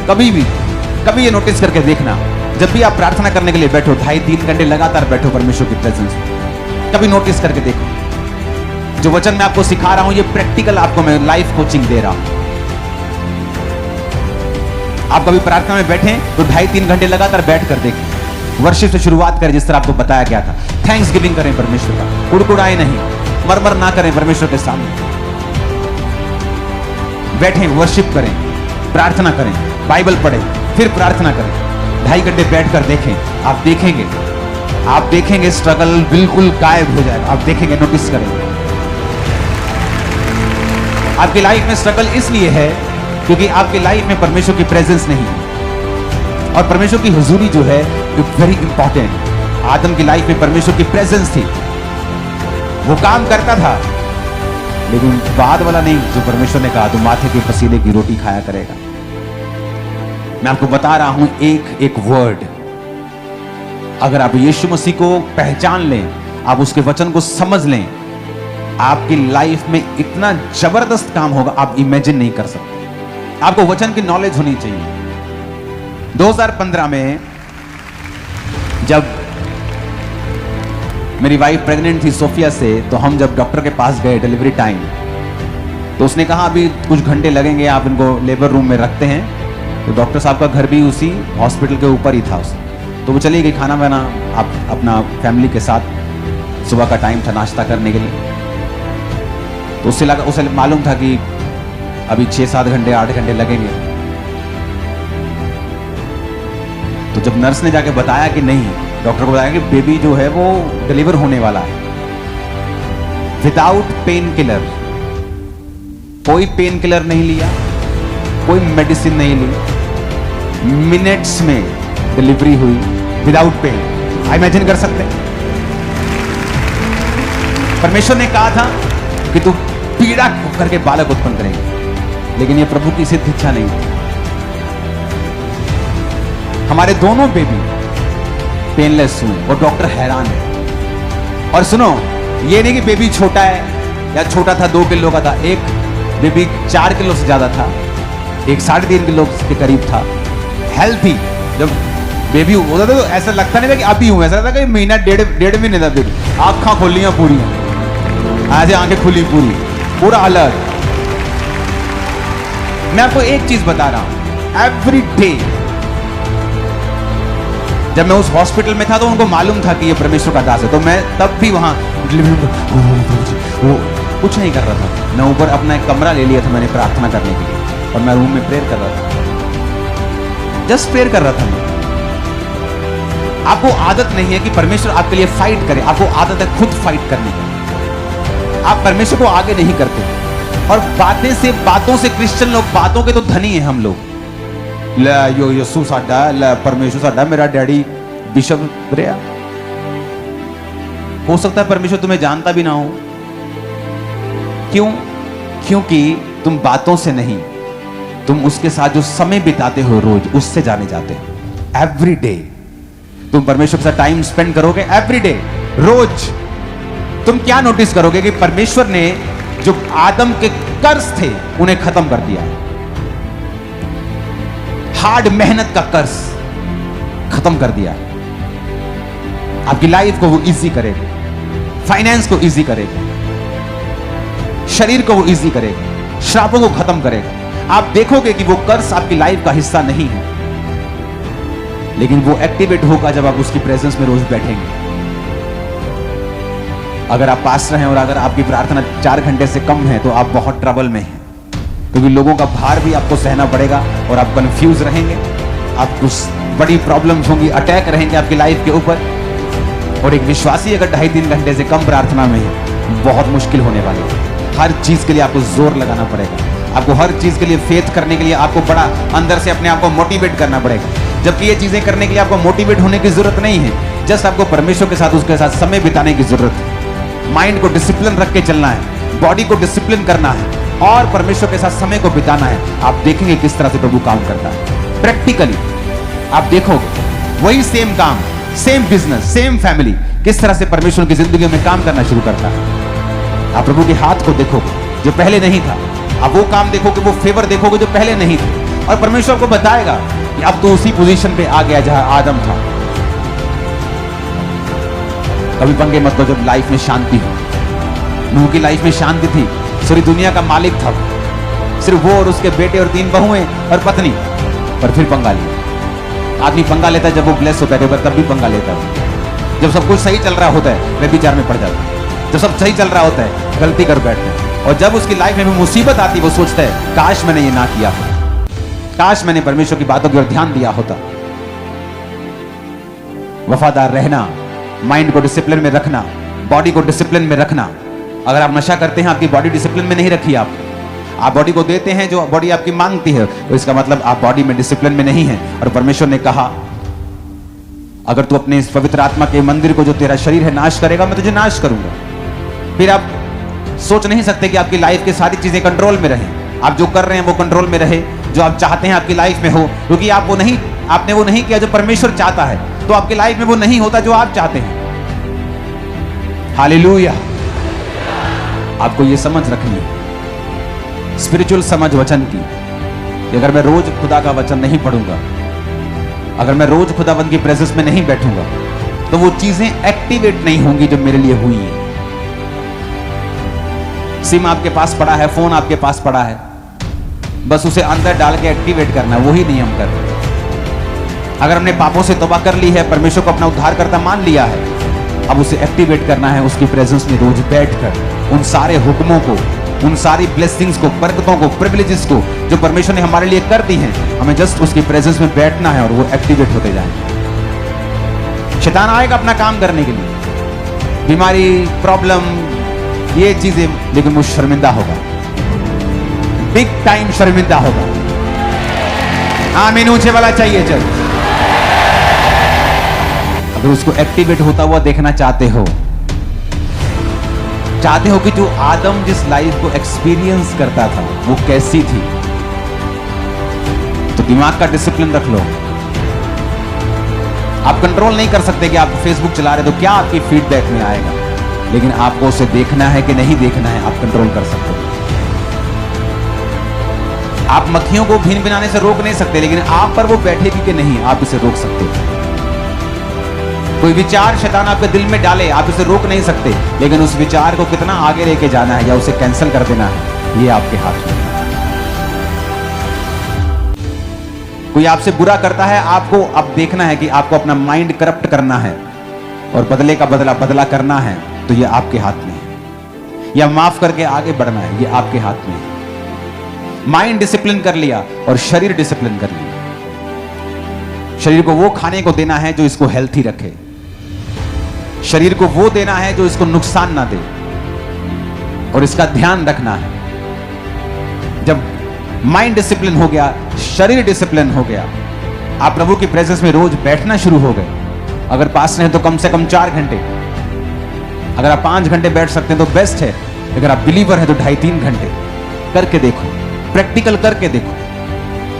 Speaker 1: कभी ये नोटिस करके देखना, जब भी आप प्रार्थना करने के लिए बैठो, 2.5-3 घंटे लगातार बैठो परमेश्वर की प्रेजेंस में, कभी नोटिस करके देखो। जो वचन मैं आपको सिखा रहा हूं ये प्रैक्टिकल आपको मैं लाइफ कोचिंग दे रहा हूं। आप कभी प्रार्थना में बैठे तो 2.5-3 घंटे लगातार बैठ कर देखें, वर्शिप से शुरुआत करें जिस तरह आपको बताया गया था। थैंक्स गिविंग करें परमेश्वर का, कुड़कुड़ाए नहीं, मरमर ना करें परमेश्वर के सामने। बैठें, वर्शिप करें, प्रार्थना करें, बाइबल पढ़ें, फिर प्रार्थना करें। 2.5 घंटे बैठकर देखें, आप देखेंगे स्ट्रगल बिल्कुल गायब हो जाएगा। आप देखेंगे, नोटिस करेंगे। आपकी लाइफ में स्ट्रगल इसलिए है क्योंकि आपकी लाइफ में परमेश्वर की प्रेजेंस नहीं है, और परमेश्वर की हुजूरी जो है वेरी इंपॉर्टेंट। आदम की लाइफ में परमेश्वर की प्रेजेंस थी, वो काम करता था, लेकिन बाद वाला नहीं जो परमेश्वर ने कहा तो माथे के पसीने की रोटी खाया करेगा। मैं आपको बता रहा हूं एक एक वर्ड, अगर आप यीशु मसीह को पहचान लें, आप उसके वचन को समझ लें, आपकी लाइफ में इतना जबरदस्त काम होगा आप इमेजिन नहीं कर सकते। आपको वचन की नॉलेज होनी चाहिए। 2015 में जब मेरी वाइफ प्रेग्नेंट थी सोफिया से, तो हम जब डॉक्टर के पास गए डिलीवरी टाइम, तो उसने कहा अभी कुछ घंटे लगेंगे, आप इनको लेबर रूम में रखते हैं। तो डॉक्टर साहब का घर भी उसी हॉस्पिटल के ऊपर ही था। तो वो चली गई खाना बना आप अपना फैमिली के साथ, सुबह का टाइम था नाश्ता करने के लिए। तो उसे मालूम था कि अभी 6-7 घंटे 8 घंटे लगेंगे। तो जब नर्स ने जाके बताया कि नहीं, डॉक्टर को बताया कि बेबी जो है वो डिलीवर होने वाला है विदाउट पेन किलर, कोई पेन किलर नहीं लिया, कोई मेडिसिन नहीं ली, मिनट्स में डिलीवरी हुई विदाउट पेन। इमेजिन कर सकते हैं? परमेश्वर ने कहा था कि तू पीड़ा करके बालक उत्पन्न करेंगे, लेकिन ये प्रभु की सिद्ध इच्छा नहीं थी। हमारे दोनों बेबी पेनलेस हुए और डॉक्टर हैरान है। और सुनो, ये नहीं कि बेबी छोटा है या छोटा था 2 किलो का था, एक बेबी 4 किलो से ज्यादा था, एक 3.5 किलो के करीब था, हेल्थी। जब बेबी होता था तो ऐसा लगता नहीं था कि अभी हुआ, ऐसा लगता कि महीना डेढ़ महीने था बेबी। आंखें खोलियां पूरी, ऐसे आंखें खुली पूरी, पूरा अलर्ट। मैं आपको एक चीज बता रहा हूं, एवरी डे जब मैं उस हॉस्पिटल में था तो उनको मालूम था कि ये परमेश्वर का दास है, तो मैं तब भी वहां वो कुछ नहीं कर रहा था। मैं ऊपर अपना एक कमरा ले लिया था मैंने प्रार्थना करने के लिए, और मैं रूम में प्रेयर कर रहा था, जस्ट प्रेयर कर रहा था मैं। आपको आदत नहीं है कि परमेश्वर आपके लिए फाइट करे, आपको आदत है खुद फाइट करने की। आप परमेश्वर को आगे नहीं करते। और बातों से क्रिश्चियन लोग, बातों के तो धनी है हम लोग। यो यसू साडा, परमेश्वर साडा, मेरा डैडी बिशप रहा। हो सकता है परमेश्वर तुम्हें जानता भी ना हो। क्यों? क्योंकि तुम बातों से नहीं, तुम उसके साथ जो समय बिताते हो रोज, उससे जाने जाते हो। एवरी डे तुम परमेश्वर के साथ टाइम स्पेंड करोगे, एवरी डे, रोज। तुम क्या नोटिस करोगे कि परमेश्वर ने जो आदम के कर्ज थे उन्हें खत्म कर दिया। हार्ड मेहनत का कर्ज खत्म कर दिया। आपकी लाइफ को वो इजी करेगा, फाइनेंस को इजी करेगा, शरीर को वो इजी करेगा, श्रापों को खत्म करेगा। आप देखोगे कि वो कर्ज आपकी लाइफ का हिस्सा नहीं है, लेकिन वो एक्टिवेट होगा जब आप उसकी प्रेजेंस में रोज बैठेंगे। अगर आप पास रहे और अगर आपकी प्रार्थना 4 घंटे से कम है तो आप बहुत ट्रबल में हैं, क्योंकि लोगों का भार भी आपको सहना पड़ेगा और आप कंफ्यूज रहेंगे, आपको बड़ी प्रॉब्लम्स होंगी, अटैक रहेंगे आपकी लाइफ के ऊपर। और एक विश्वासी अगर 2.5-3 घंटे से कम प्रार्थना में है, बहुत मुश्किल होने वाली है। हर चीज के लिए आपको जोर लगाना पड़ेगा, आपको हर चीज के लिए फेथ करने के लिए आपको बड़ा अंदर से अपने आप को मोटिवेट करना पड़ेगा। जबकि ये चीजें करने के लिए आपको मोटिवेट होने की जरूरत नहीं है, जस्ट आपको परमेश्वर के साथ, उसके साथ समय बिताने की जरूरत है। माइंड को डिसिप्लिन रख के चलना है, बॉडी को डिसिप्लिन करना है और परमेश्वर के साथ समय को बिताना है। आप देखेंगे किस तरह से प्रभु काम करता है। प्रैक्टिकली आप देखोगे वही सेम काम, सेम बिजनेस, सेम फैमिली किस तरह से परमेश्वर की जिंदगी में काम करना शुरू करता है। आप प्रभु के हाथ को देखोगे जो पहले नहीं था, आप वो काम देखोगे, वो फेवर देखोगे जो पहले नहीं थे, और परमेश्वर को बताएगा कि अब तो उसी पोजीशन पे आ गया जहां आदम था। कभी पंगे मत लो जब लाइफ में शांति हो। नूह की लाइफ में शांति थी, सारी दुनिया का मालिक था, सिर्फ वो और उसके बेटे और 3 बहुएं और पत्नी, पर फिर पंगा लिया। आदमी पंगा लेता है जब वो ब्लेस होता है, पर तब भी पंगा लेता है जब सब कुछ सही चल रहा होता है, वह विचार में पड़ जाता है। जब सब सही चल रहा होता है, गलती कर बैठते हैं, और जब उसकी लाइफ में भी मुसीबत आती है, वो सोचता है काश मैंने ये ना किया होता, काश मैंने परमेश्वर की बातों की ओर ध्यान दिया होता। वफादार रहना, माइंड को डिसिप्लिन में रखना, बॉडी को डिसिप्लिन में रखना। अगर आप नशा करते हैं, आपकी बॉडी डिसिप्लिन में नहीं रखी, आप बॉडी को देते हैं जो बॉडी आपकी मांगती है, तो इसका मतलब आप बॉडी में डिसिप्लिन में नहीं है। और परमेश्वर ने कहा अगर तू अपने इस पवित्र आत्मा के मंदिर को जो तेरा शरीर है नाश करेगा, मैं तुझे नाश करूंगा। फिर आप सोच नहीं सकते कि आपकी लाइफ की सारी चीजें कंट्रोल में रहें। आप जो कर रहे हैं वो कंट्रोल में रहे, जो आप चाहते हैं आपकी लाइफ में हो, क्योंकि आपने वो नहीं किया जो परमेश्वर चाहता है, तो आपकी लाइफ में वो नहीं होता जो आप चाहते हैं। हालेलुया। आपको ये समझ रखनी है, स्पिरिचुअल समझ वचन की, कि अगर मैं रोज खुदा का वचन नहीं पढ़ूंगा, अगर मैं रोज खुदावंद की प्रेजेंस में नहीं बैठूंगा, तो वो चीजें एक्टिवेट नहीं होंगी जो मेरे लिए हुई है। सिम आपके पास पड़ा है, फोन आपके पास पड़ा है, बस उसे अंदर डाल के एक्टिवेट करना, वही नहीं हम कर रहे। अगर हमने पापों से तौबा कर ली है, परमेश्वर को अपना उद्धारकर्ता मान लिया है, अब उसे एक्टिवेट करना है उसकी प्रेजेंस में रोज बैठकर, उन सारे हुक्मों को, उन सारी ब्लेसिंग्स को, बरकतों को, प्रिविलेजेस को जो परमेश्वर ने हमारे लिए कर दी हैं, हमें जस्ट उसकी प्रेजेंस में बैठना है और वो एक्टिवेट होते जाएंगे। शैतान आएगा अपना काम करने के लिए, बीमारी, प्रॉब्लम, ये चीजें, लेकिन वो शर्मिंदा होगा, बिग टाइम शर्मिंदा होगा। आमीन ऊंचे वाला चाहिए। चल, अगर उसको एक्टिवेट होता हुआ देखना चाहते हो कि जो आदम जिस लाइफ को एक्सपीरियंस करता था वो कैसी थी, तो दिमाग का डिसिप्लिन रख लो। आप कंट्रोल नहीं कर सकते कि आप फेसबुक चला रहे तो क्या आपकी फीडबैक में आएगा, लेकिन आपको उसे देखना है कि नहीं देखना है, आप कंट्रोल कर सकते हो। आप मक्खियों को भिन भिनाने से रोक नहीं सकते, लेकिन आप पर वो बैठेगी कि नहीं, आप इसे रोक सकते हो। कोई विचार शैतान आपके दिल में डाले, आप इसे रोक नहीं सकते, लेकिन उस विचार को कितना आगे लेके जाना है या उसे कैंसिल कर देना है, ये आपके हाथ में। कोई आपसे बुरा करता है, आपको अब देखना है कि आपको अपना माइंड करप्ट करना है और बदले का बदला बदला करना है, तो ये आपके हाथ में है। या माफ करके आगे बढ़ना है, ये आपके हाथ में है। माइंड डिसिप्लिन कर लिया और शरीर डिसिप्लिन कर लिया। शरीर को वो खाने को देना है जो इसको हेल्थी रखे, शरीर को वो देना है जो इसको नुकसान ना दे, और इसका ध्यान रखना है। जब माइंड डिसिप्लिन हो गया, शरीर डिसिप्लिन हो गया, आप प्रभु की प्रेजेंस में रोज बैठना शुरू हो गए। अगर पास में है तो कम से कम 4 घंटे, अगर आप 5 घंटे बैठ सकते हैं तो बेस्ट है, अगर आप बिलीवर है तो 2.5-3 घंटे करके देखो, प्रैक्टिकल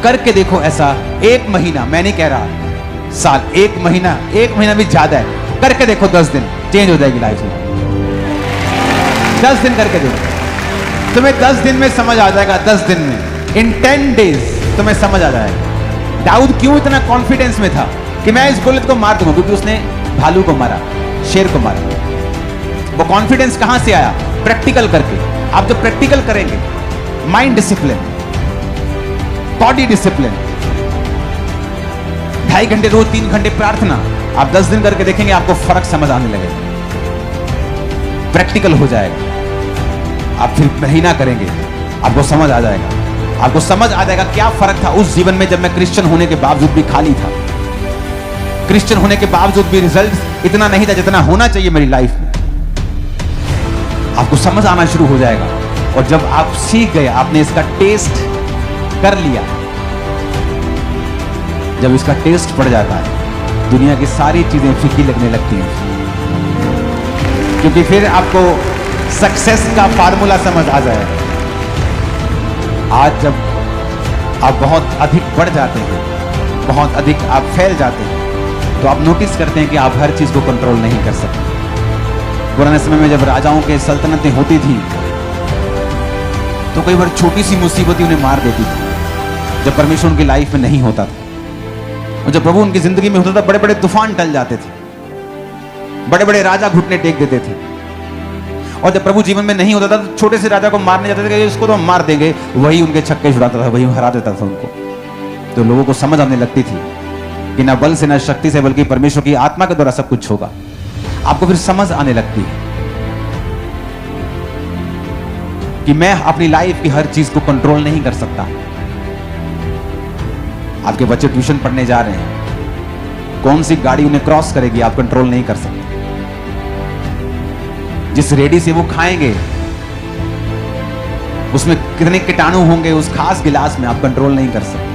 Speaker 1: करके देखो। ऐसा 1 महीना, मैं नहीं कह रहा साल, 1 महीना भी ज्यादा है, करके देखो। 10 दिन चेंज हो जाएगी लाइफ में। 10 दिन करके देखो, तुम्हें 10 दिन में समझ आ जाएगा। 10 दिन में, इन 10 डेज तुम्हें समझ आ जाएगा। दाऊद क्यों इतना कॉन्फिडेंस में था कि मैं इस गोलियत को मार दूंगा, क्योंकि उसने भालू को मारा, शेर को मारा। वो कॉन्फिडेंस कहां से आया? प्रैक्टिकल करके। आप जब प्रैक्टिकल करेंगे, माइंड डिसिप्लिन, बॉडी डिसिप्लिन, 2.5 घंटे रोज, 3 घंटे प्रार्थना, आप 10 दिन करके देखेंगे आपको फर्क समझ आने लगेगा, प्रैक्टिकल हो जाएगा। आप फिर महीना करेंगे, आपको समझ आ जाएगा। आपको समझ आ जाएगा क्या फर्क था उस जीवन में जब मैं क्रिश्चियन होने के बावजूद भी खाली था, क्रिश्चियन होने के बावजूद भी रिजल्ट इतना नहीं था जितना होना चाहिए मेरी लाइफ में। आपको समझ आना शुरू हो जाएगा। और जब आप सीख गए, आपने इसका टेस्ट कर लिया, जब इसका टेस्ट पड़ जाता है, दुनिया की सारी चीजें फीकी लगने लगती हैं, क्योंकि फिर आपको सक्सेस का फार्मूला समझ आ जाएगा। आज जब आप बहुत अधिक बढ़ जाते हैं, बहुत अधिक आप फैल जाते हैं, तो आप नोटिस करते हैं कि आप हर चीज को कंट्रोल नहीं कर सकते। पुराने समय में जब राजाओं के सल्तनतें होती थी, तो कई बार छोटी सी मुसीबत उन्हें मार देती थी, जब परमेश्वर उनकी लाइफ में नहीं होता था। और जब प्रभु उनकी जिंदगी में होता था, बड़े बड़े तूफान टल जाते थे, बड़े बड़े राजा घुटने टेक देते थे। और जब प्रभु जीवन में नहीं होता था, तो छोटे से राजा को मारने जाते थे कि इसको तो हम मार देंगे, वही उनके छक्के छुड़ाता था, वही हरा देता था उनको। तो लोगों को समझ आने लगती थी कि ना बल से ना शक्ति से, बल्कि परमेश्वर की आत्मा के द्वारा सब कुछ होगा। आपको फिर समझ आने लगती है कि मैं अपनी लाइफ की हर चीज को कंट्रोल नहीं कर सकता। आपके बच्चे ट्यूशन पढ़ने जा रहे हैं, कौन सी गाड़ी उन्हें क्रॉस करेगी आप कंट्रोल नहीं कर सकते। जिस रेडी से वो खाएंगे, उसमें कितने कीटाणु होंगे उस खास गिलास में, आप कंट्रोल नहीं कर सकते।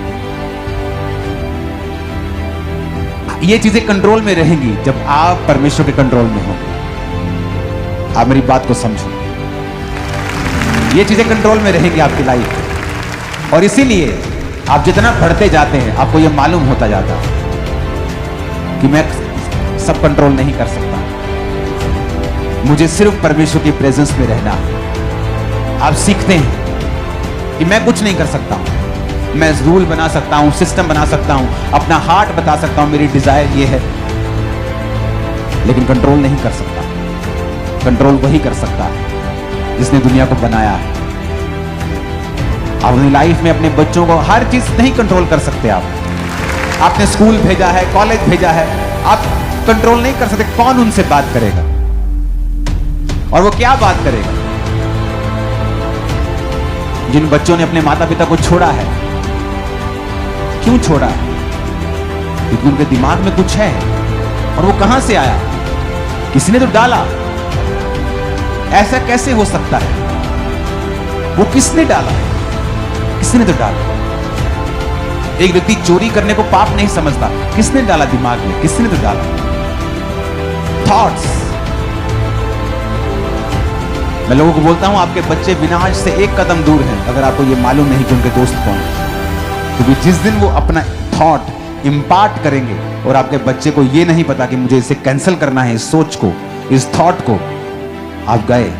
Speaker 1: ये चीजें कंट्रोल में रहेंगी जब आप परमेश्वर के कंट्रोल में होंगे। आप मेरी बात को समझो, ये चीजें कंट्रोल में रहेंगी आपकी लाइफ में। और इसीलिए आप जितना बढ़ते जाते हैं आपको यह मालूम होता जाता है कि मैं सब कंट्रोल नहीं कर सकता, मुझे सिर्फ परमेश्वर की प्रेजेंस में रहना है। आप सीखते हैं कि मैं कुछ नहीं कर सकता हूं, मैं रूल बना सकता हूं, सिस्टम बना सकता हूं, अपना हार्ट बता सकता हूं, मेरी डिजायर ये है, लेकिन कंट्रोल नहीं कर सकता। कंट्रोल वही कर सकता है जिसने दुनिया को बनाया है। आप अपनी लाइफ में अपने बच्चों को हर चीज नहीं कंट्रोल कर सकते। आपने स्कूल भेजा है, कॉलेज भेजा है, आप कंट्रोल नहीं कर सकते कौन उनसे बात करेगा और वो क्या बात करेगा। जिन बच्चों ने अपने माता पिता को छोड़ा है, क्यों छोड़ा है? क्योंकि उनके दिमाग में कुछ है। और वो कहां से आया? किसी ने तो डाला। ऐसा कैसे हो सकता है? वो किसने डाला? किसी ने तो डाला। एक व्यक्ति चोरी करने को पाप नहीं समझता, किसने डाला दिमाग में? किसी ने तो डाला। थॉट्स। मैं लोगों को बोलता हूं आपके बच्चे विनाश से एक कदम दूर हैं अगर आपको यह मालूम नहीं कि उनके दोस्त कौन है। क्योंकि जिस दिन वो अपना थॉट इंपार्ट करेंगे और आपके बच्चे को यह नहीं पता कि मुझे इसे कैंसिल करना है, इस सोच को, इस थॉट को, आप गए।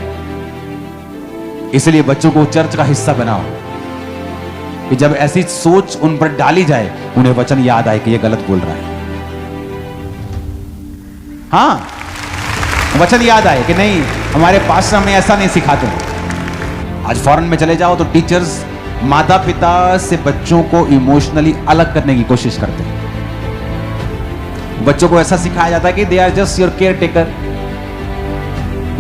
Speaker 1: इसलिए बच्चों को चर्च का हिस्सा बनाओ कि जब ऐसी सोच उन पर डाली जाए उन्हें वचन याद आए कि यह गलत बोल रहा है। हां, वचन याद आए कि नहीं, हमारे पास्टर हमें ऐसा नहीं सिखाते। आज फॉरेन में चले जाओ तो टीचर्स माता पिता से बच्चों को इमोशनली अलग करने की कोशिश करते हैं। बच्चों को ऐसा सिखाया जाता है कि they are just your caretaker,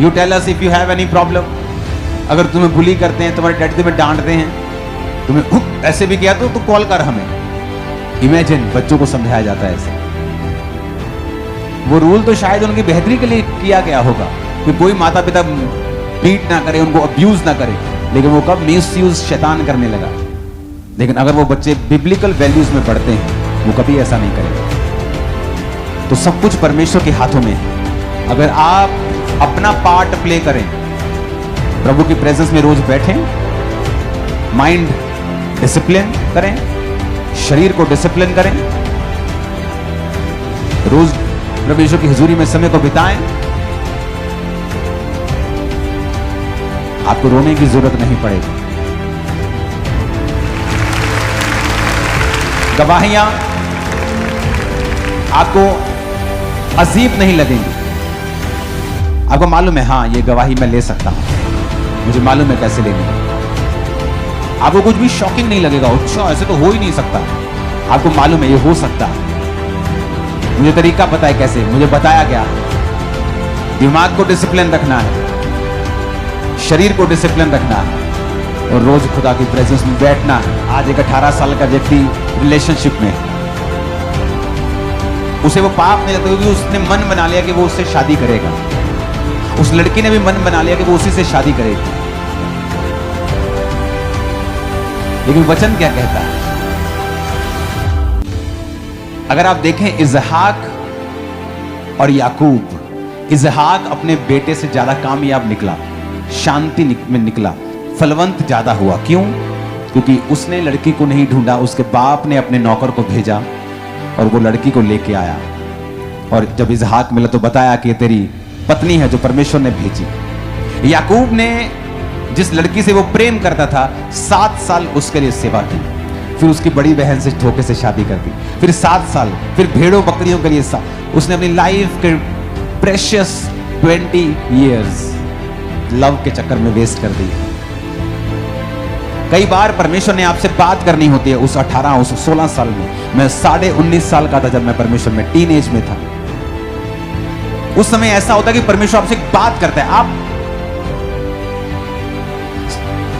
Speaker 1: you tell us if you have any problem. अगर तुम्हें बुली करते हैं, तुम्हारे डैडी तुम्हें डांटते हैं, तुम्हें ऐसे भी किया तो तू कॉल कर हमें। इमेजिन, बच्चों को समझाया जाता है ऐसे। वो रूल तो शायद उनकी बेहतरी के लिए किया गया होगा कि कोई माता पिता बीट ना करे, उनको अब्यूज ना करे, लेकिन वो कब मिसयूज शैतान करने लगा। लेकिन अगर वो बच्चे बिब्लिकल वैल्यूज में बढ़ते हैं, वो कभी ऐसा नहीं करेंगे। तो सब कुछ परमेश्वर के हाथों में है। अगर आप अपना पार्ट प्ले करें, प्रभु की प्रेजेंस में रोज बैठें, माइंड डिसिप्लिन करें, शरीर को डिसिप्लिन करें, रोज परमेश्वर की हुजूरी में समय को बिताएं, आपको रोने की जरूरत नहीं पड़ेगी। गवाहियां आपको अजीब नहीं लगेंगी। आपको मालूम है, हां, ये गवाही मैं ले सकता हूं, मुझे मालूम है कैसे लेनी है। आपको कुछ भी शॉकिंग नहीं लगेगा, अच्छा ऐसे तो हो ही नहीं सकता। आपको मालूम है ये हो सकता है, मुझे तरीका पता है कैसे, मुझे बताया गया है। दिमाग को डिसिप्लिन रखना है, शरीर को डिसिप्लिन रखना है और रोज खुदा की प्रेजेंस में बैठना है। आज एक 18 साल का व्यक्ति रिलेशनशिप में, उसे वो पाप नहीं लगता क्योंकि उसने मन बना लिया कि वो उससे शादी करेगा। उस लड़की ने भी मन बना लिया कि वो उसी से शादी करेगी। लेकिन वचन क्या कहता है? अगर आप देखें इजहाक और याकूब, इजहाक अपने बेटे से ज्यादा कामयाब निकला, शांति में निकला, फलवंत ज्यादा हुआ। क्यों? क्योंकि उसने लड़की को नहीं ढूंढा, उसके बाप ने अपने नौकर को भेजा और वो लड़की को लेके आया। और जब इजहाक मिला तो बताया कि ये तेरी पत्नी है जो परमेश्वर ने भेजी। याकूब ने जिस लड़की से वो प्रेम करता था 7 साल उसके लिए सेवा की, फिर उसकी बड़ी बहन से धोखे से शादी कर दी, फिर 7 साल, फिर भेड़ों बकरियों के लिए उसने अपनी लाइफ के प्रेशियस 20 years लव के चक्कर में वेस्ट कर दी। कई बार परमेश्वर ने आपसे बात करनी होती है। उस 18 उस 16 साल में, मैं 19.5 साल का था जब मैं परमेश्वर में टीन एज में था। उस समय ऐसा होता है कि परमेश्वर आपसे बात करता है। आप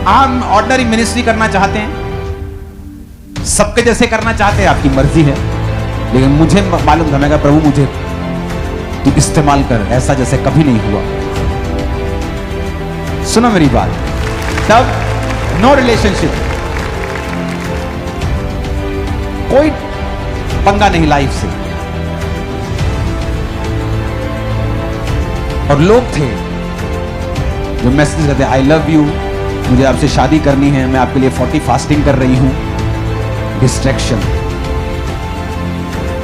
Speaker 1: आम ऑर्डिनरी मिनिस्ट्री करना चाहते हैं, सबके जैसे करना चाहते हैं, आपकी मर्जी है। लेकिन मुझे मालूम था, मैं कहा प्रभु मुझे तू इस्तेमाल कर, ऐसा जैसे कभी नहीं हुआ। सुनो मेरी बात, तब नो रिलेशनशिप, कोई पंगा नहीं लाइफ से। और लोग थे जो मैसेज करते, आई लव यू, मुझे आपसे शादी करनी है, मैं आपके लिए 40 फास्टिंग कर रही हूं, डिस्ट्रैक्शन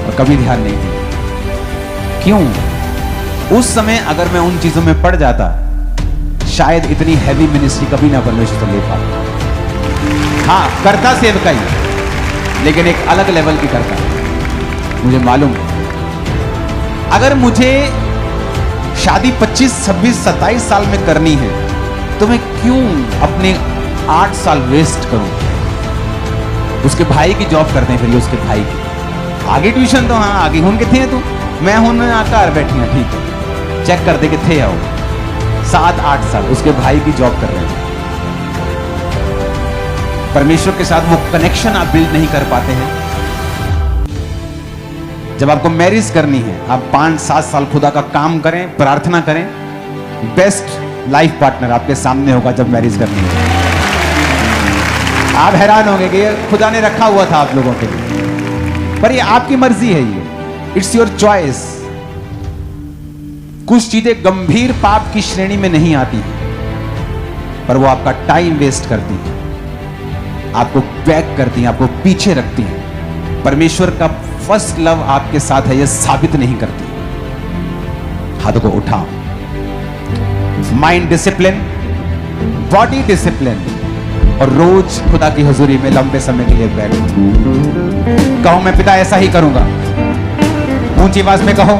Speaker 1: और कभी ध्यान नहीं दिया। क्यों? उस समय अगर मैं उन चीजों में पड़ जाता, शायद इतनी हैवी मिनिस्ट्री कभी ना परमेश्वर ले पाता। हाँ, करता सेवकाई, लेकिन एक अलग लेवल की करता। मुझे मालूम है, अगर मुझे शादी 25, 26, 27 साल में करनी है तो मैं क्यों अपने 8 साल वेस्ट करूं? उसके भाई की जॉब करते हैं, फिर उसके भाई की आगे ट्यूशन तो हाँ आगे हूं किथे तू, मैं हूं आकार बैठी हूं, ठीक है, चेक कर दे किथे आओ। 7-8 साल उसके भाई की जॉब कर रहे हैं। परमेश्वर के साथ वो कनेक्शन आप बिल्ड नहीं कर पाते हैं। जब आपको मैरिज करनी है, आप 5-7 साल खुदा का काम करें, प्रार्थना करें, बेस्ट लाइफ पार्टनर आपके सामने होगा जब मैरिज करनी है। आप हैरान होंगे कि ये खुदा ने रखा हुआ था आप लोगों के लिए, पर ये आपकी मर्जी है, ये इट्स योर चॉइस। कुछ चीजें गंभीर पाप की श्रेणी में नहीं आती है, पर वो आपका टाइम वेस्ट करती है, आपको बैक करती हैं, आपको पीछे रखती हैं। परमेश्वर का फर्स्ट लव आपके साथ है, यह साबित नहीं करती। हाथों को उठाओ। माइंड डिसिप्लिन, बॉडी डिसिप्लिन, और रोज खुदा की हुजूरी में लंबे समय के लिए बैठो। कहो मैं पिता ऐसा ही करूंगा। ऊंची आवाज में कहो,